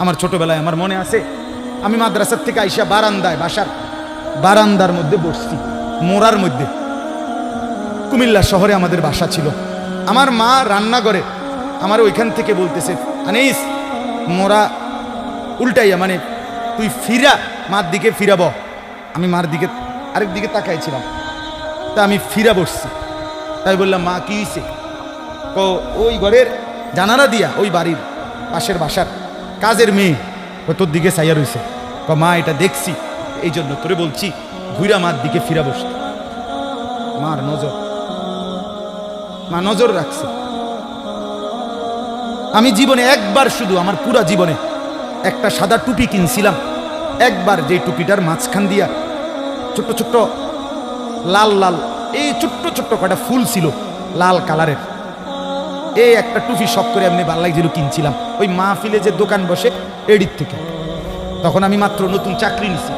আমার ছোটবেলায় আমার মনে আছে, আমি মাদ্রাসার থেকে আইসা বারান্দায়, বাসার বারান্দার মধ্যে বসছি, মোড়ার মধ্যে। কুমিল্লা শহরে আমাদের বাসা ছিল। আমার মা রান্না করে আমার ওইখান থেকে বলতেছে, আনিস মোরা উল্টাইয়া, মানে তুই ফিরা, মার দিকে ফিরাব। আমি মার দিকে আরেক দিকে তাকাইছিলাম, তা আমি ফিরা বসছি। তাই বললাম, মা কি হয়েছে? ওই ঘরের জানালা দিয়া ওই বাড়ির পাশের বাসার কাজের মেয়ে তোর দিকে চাইয়া রয়েছে। মা এটা দেখছি, এই জন্য তোরে বলছি ঘুরা মার দিকে ফিরা বসতে। মার নজর, মা নজর রাখছে। আমি জীবনে একবার, শুধু আমার পুরা জীবনে একটা সাদা টুপি কিনছিলাম একবার, যে টুপিটার মাঝখান দিয়া ছোট্ট ছোট্ট লাল লাল এই ছোট্ট ছোট্ট কয়টা ফুল ছিল লাল কালারের। এই একটা টুপি শখ করে এমনি ভাল লাগছিল, কিনছিলাম ওই মাহফিলে যে দোকান বসে এডির থেকে। তখন আমি মাত্র নতুন চাকরি নিছি।